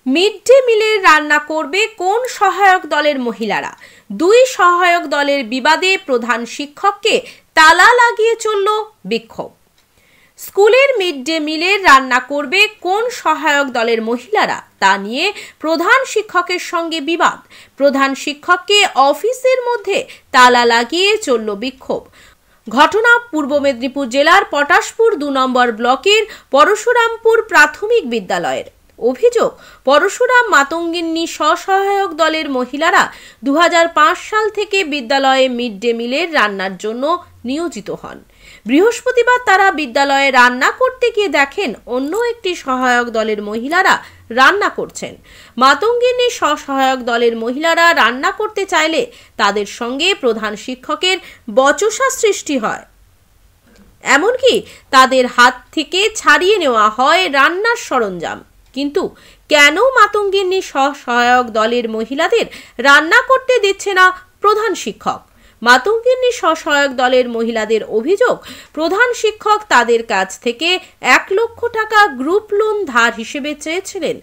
Mid day মিলের রান্না করবে কোন সহায়ক দলের মহিলারা? দুই সহায়ক দলের বিবাদে প্রধান শিক্ষককে তালা লাগিয়ে চলল বিক্ষোভ। স্কুলের মিড ডে মিলের রান্না করবে কোন সহায়ক দলের মহিলারা তা নিয়ে প্রধান শিক্ষকের সঙ্গে বিবাদ। প্রধান শিক্ষককে অফিসের মধ্যে তালা লাগিয়ে চলল বিক্ষোভ। ঘটনা পূর্ব মেদিনীপুর জেলার পটাশপুর ২ নম্বর ব্লকের পরশুরামপুর প্রাথমিক বিদ্যালয়ের। অভিযোগ, পরশুরাম মাতঙ্গিনী স্বসহায়ক দলের মহিলারা ২০০৫ সাল থেকে বিদ্যালয়ে মিড ডে মিলের রান্নার জন্য নিয়োজিত হন। বৃহস্পতিবার তারা বিদ্যালয়ে রান্না করতে গিয়ে দেখেন অন্য একটি সহায়ক দলের মহিলারা রান্না করছেন। মাতঙ্গিনী স্বসহায়ক দলের মহিলারা রান্না করতে চাইলে তাদের সঙ্গে প্রধান শিক্ষকের বচসা সৃষ্টি হয়, এমনকি তাদের হাত থেকে ছাড়িয়ে নেওয়া হয় রান্নার সরঞ্জাম। কিন্তু কেন মাতঙ্গিনী স্বসহায়ক দলের মহিলাদের রান্না করতে দিচ্ছে না প্রধান শিক্ষক? মাতঙ্গিনী স্বসহায়ক দলের মহিলাদের অভিযোগ, প্রধান শিক্ষক তাদের কাছ থেকে ১ লক্ষ টাকা গ্রুপ লোন ধার হিসেবে চেয়েছিলেন।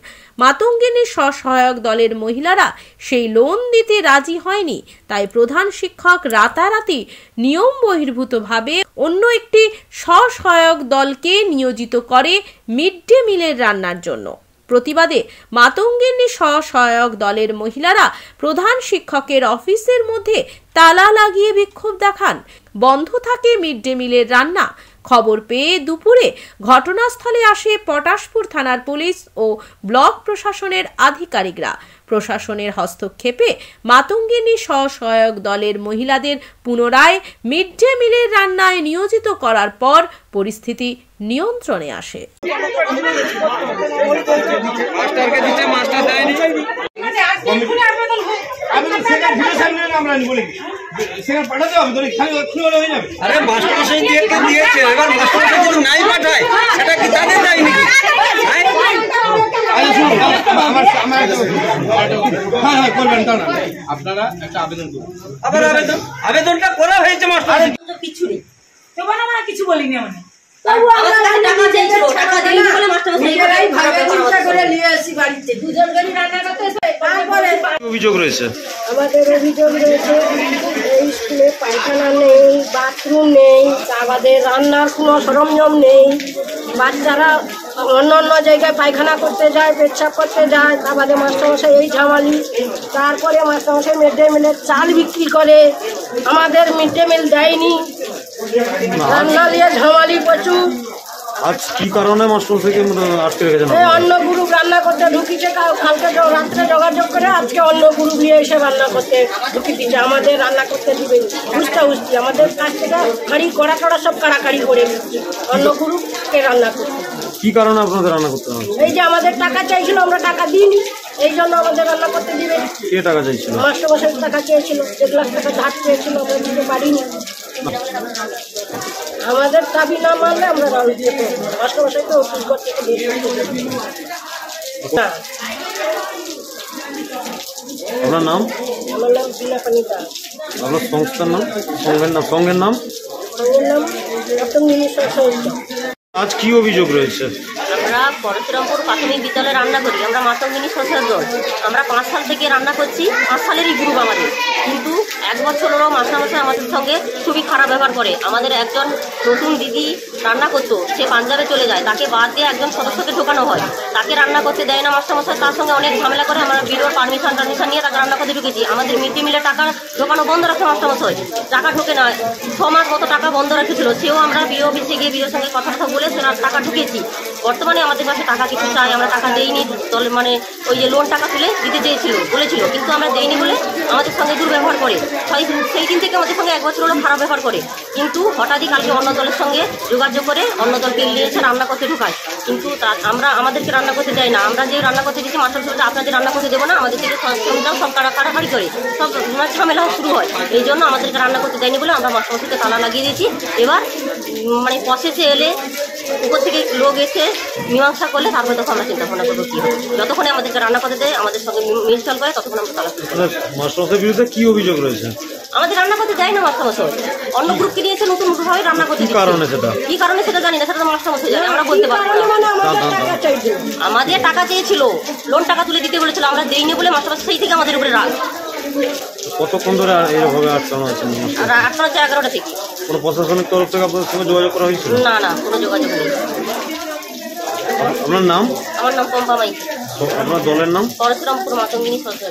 মাতঙ্গিনী স্বসহায়ক দলের মহিলারা সেই লোন দিতে রাজি হয়নি, তাই প্রধান শিক্ষক রাতারাতি নিয়ম বহির্ভূতভাবে অন্য একটি স্বসহায়ক দলকে নিয়োজিত করে মিড ডে মিলের রান্নার জন্য। প্রতিবাদে মাতঙ্গিনী স্বসহায়ক দলের মহিলারা প্রধান শিক্ষকের অফিসের মধ্যে তালা লাগিয়ে বিক্ষোভ দেখান। বন্ধ থাকে মিড ডে মিলের রান্না। খবর পেয়ে দুপুরে ঘটনাস্থলে আসে পটাশপুর থানার পুলিশ ও ব্লক প্রশাসনের আধিকারিকরা। প্রশাসনের হস্তক্ষেপে মাতঙ্গিনী স্বসহায়ক দলের মহিলাদের পুনরায় মিড ডে মিলের রান্নায় নিয়োজিত করার পর পরিস্থিতি নিয়ন্ত্রণে আসে। আপনারা একটা আবেদন করুন। আবেদনটা করা হয়েছে মাস্টার, কিছু নেই, তখন আমরা কিছু বলিনি। অভিযোগ রয়েছে, আমাদের অভিযোগ রয়েছে এই স্কুলে পায়খানা নেই, বাথরুম নেই, আমাদের রান্নার কোনো সরঞ্জাম নেই। বাচ্চারা অন্য অন্য জায়গায় পায়খানা করতে যায়, পেচ্ছাপ করতে যায়, আমাদের মাস্টারমশাই এই ঝামালি। তারপরে মাস্টারমশাই মিড ডে মিলের চাল বিক্রি করে, আমাদের মিড ডে মিল দেয়নি, রান্না নিয়ে ঝামালি প্রচুর। আজ কি কারণে মাস্টারমশাইকে আটকে রেখেছেন? অন্য গ্রুপ রান্না করতে ঢুকিছে, কালকে রাত্রে যোগাযোগ করে আজকে অন্য গ্রুপ নিয়ে এসে রান্না করতে ঢুকি দিচ্ছে। আমাদের রান্না করতে দিবে হুস্তা হুস্তি, আমাদের কাছ থেকে হাঁড়ি কড়া টড়া সব কাড়াকাড়ি করে দিচ্ছি অন্য গ্রুপকে রান্না করতে। কি কারণে আপনাদের রান্না করতে হবে? এই যে আমাদের টাকা চাইছিল, আমরা টাকা দিইনি, এই জন্য আমাদের রান্না করতে দিবে। কে টাকা চাইছিল? মাস্টারমশাই টাকা চেয়েছিল, 1 লাখ টাকা ধার চেয়েছিল, আমরা দিতে পারিনি। আমাদের দাবি না মানলে আমরা রান্না দিতে মাস্টারমশাইকে অফিস ঘর থেকে দিয়ে না। আপনার নাম? আমার নাম বিনাপানি দাস। আপনার সংস্থার নাম? সংঘের নাম? সংঘের নাম মাতঙ্গিনী স্বসহায়ক। আজ কি অভিযোগ রয়েছে? আমরা পরশুরামপুর প্রাথমিক বিদ্যালয়ে রান্না করি। আমরা মাতঙ্গিনী স্বসহায়ক দল। আমরা 5 সাল থেকে রান্না করছি, 5 সালেরই গ্রুপ আমাদের। কিন্তু 1 বছরেরও মাস্টারমশাই আমাদের সঙ্গে খুবই খারাপ ব্যবহার করে। আমাদের একজন নতুন দিদি রান্না করতো, সে পাঞ্জাবে চলে যায়, তাকে বাদ দিয়ে একজন সদস্যকে ঢোকানো হয়, তাকে রান্না করতে দেয় না মাস্টারমশাই। তার সঙ্গে অনেক ঝামেলা করে আমরা বিরোর পারমিশন নিয়ে তাকে রান্না করতে ঢুকেছি। আমাদের মিড ডে মিলের টাকা ঢোকানো বন্ধ রাখে মাস্টারমশাই, টাকা ঢোকে না। 6 মাস মতো টাকা বন্ধ রেখেছিল, সেও আমরা বিও অফিসে গিয়ে বিওর সঙ্গে কথা বলে সে টাকা ঢুকেছি। বর্তমানে আমাদের কাছে টাকা কিছু চাই, আমরা টাকা দেইনি। মানে ওই যে লোন টাকা তুলে দিতে চেয়েছিল বলেছিল, কিন্তু আমরা দেইনি বলে আমাদের সঙ্গে দুর্ব্যবহার করে। সেই দিন থেকে আমাদের সঙ্গে 1 বছর হলো খারাপ ব্যবহার করে। কিন্তু হঠাৎই কালকে অন্য দলের সঙ্গে যোগাযোগ করে অন্য দলকে নিয়ে এসে রান্না করতে ঢুকায়। কিন্তু আমাদেরকে রান্না করতে দেয় না। আমরা যে রান্না করতে দিচ্ছি মাস্টারমশাই আপনাদের রান্না করতে দেবো না, আমাদের থেকে সব কাড়াকাড়ি করে সব ঝামেলা শুরু হয়। এই জন্য আমাদেরকে রান্না করতে দেয়নি বলে আমরা মাস্টারমশাইকে তালা লাগিয়ে দিয়েছি। এবার মানে প্রসেসে এলে উপর থেকে লোক এসে মীমাংসা করলে তারপরে তখন আমরা চিন্তা ভাবনা করবো কি হবে। যতক্ষণে আমাদেরকে রান্না করতে দেয়, আমাদের সঙ্গে মিলচল করে, ততক্ষণ আমরা তালা। মাস্টারমশাইয়ের বিরুদ্ধে কি অভিযোগ রয়েছে? আমাদের রান্না করতে দেয় না মাস্টারমশাই। অন্য গ্রুপকে নিয়েছে নতুন ভাবে রান্না করতে। কি কারণে সেটা? কি কারণে সেটা জানি না, সেটা তো মাস্টারমশাই জানে, আমরা বলতে পারবো না। আমাদের টাকা চেয়েছিল, লোন টাকা তুলে দিতে বলেছিল, আমরা দেইনি বলে মাস্টারমশাই সেই থেকে আমাদের উপরে রাগ। কতক্ষণ ধরে এইভাবে আটকানো আছে? আর 8টা 11টা থেকে। কোনো প্রশাসনিক তরফ থেকে আপনাদের সঙ্গে যোগাযোগ করা হয়েছিল? না না, কোনো যোগাযোগ নেই। আপনার নাম? আমার নাম পম্পা মাইতি। আপনার দলের নাম? পরশুরামপুর মাতঙ্গিনী সরকার।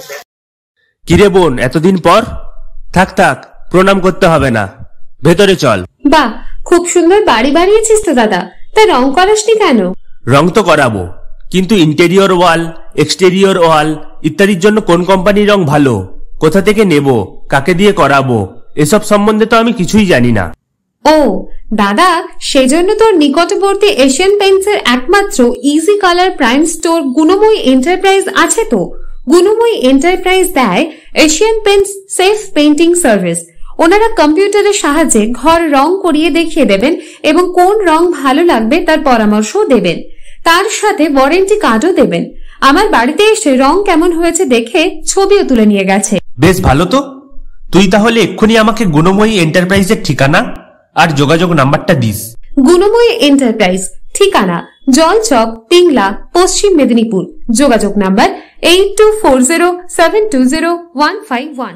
কিরে বোন, এতদিন পর? থাক থাক, প্রণাম করতে হবে না, ভেতরে চল। বাহ, খুব সুন্দর বাড়ি বানিয়েছিস তো দাদা, তা রং করাসনি কেন? রং তো করাবো, কিন্তু ইন্টেরিয়র ওয়াল, এক্সটেরিয়র ওয়াল ইত্যাদির জন্য কোন কোম্পানির রং ভালো, কোথা থেকে নেব, কাকে দিয়ে করাবো, এসব সম্বন্ধে তো আমি কিছুই জানি না। ও দাদা, সেজন্য তোর নিকটবর্তী এশিয়ান পেইন্টসের একমাত্র easy colour prime store Gunamoyee enterprise আছে তো। গুণময়ী এন্টারপ্রাইজ দেয় Asian Paints safe painting service. ওনারা কম্পিউটারের সাহায্যে ঘর রং করিয়ে দেখিয়ে দেবেন এবং কোন রং ভালো লাগবে তার পরামর্শও দেবেন। তার সাথে ওয়ারেন্টি কার্ডও দেবেন। আমার বাড়িতে এসে রং কেমন হয়েছে দেখে ছবিও তুলে নিয়ে গেছে। বেশ ভালো তো। তুই তাহলে এক্ষুনি আমাকে গুণময়ী এন্টারপ্রাইজের ঠিকানা আর যোগাযোগ নাম্বারটা দিস। গুণময়ী এন্টারপ্রাইজ, ঠিকানা জলচক, টিংলা, পশ্চিম মেদিনীপুর। যোগাযোগ নাম্বার 8240720151।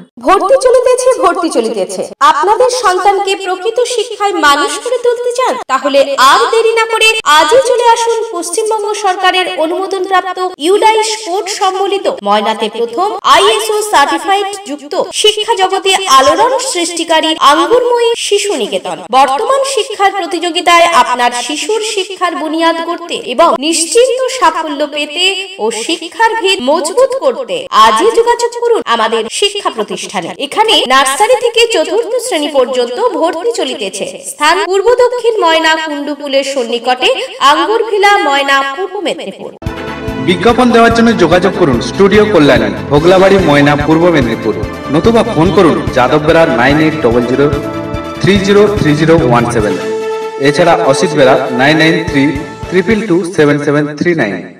ভর্তি চলিতেছে। আপনাদের সন্তানকে প্রকৃত শিক্ষায় মানুষ করে তুলতে চান? তাহলে আর দেরি না করে আজই চলে আসুন পশ্চিমবঙ্গ সরকারের অনুমোদনপ্রাপ্ত ইউডাইস কোড সম্বলিত ময়নাতে প্রথম ISO সার্টিফাইড যুক্ত শিক্ষা জগতে আলোড়ন সৃষ্টিকারী আঙ্গুরময়ী শিশু নিকেতন। বর্তমান শিক্ষার প্রতিযোগিতায় আপনার শিশুর শিক্ষার বুনিয়াদ করতে এবং নিশ্চিন্ত সাফল্য পেতে ও শিক্ষার ভিত মজবুত করতে আজই যোগাযোগ করুন আমাদের শিক্ষা প্রতিষ্ঠানে। এখানে নার্সারি থেকে 4র্থ শ্রেণী পর্যন্ত ভর্তি চলিতেছে। স্থান পূর্ব দক্ষিণ ময়না কুণ্ডুপুলের সন্নিকটে আঙ্গুরভিলা, ময়না, পূর্ব মেদিনীপুর। বিজ্ঞাপন দেওয়ার জন্য যোগাযোগ করুন স্টুডিও কল্যাণী, ভোগলাবাড়ি, ময়না, পূর্ব মেদিনীপুর। নতুবা ফোন করুন যাদব বেড়া 9800303017। এছাড়া অসিত বেড়া 9932227739।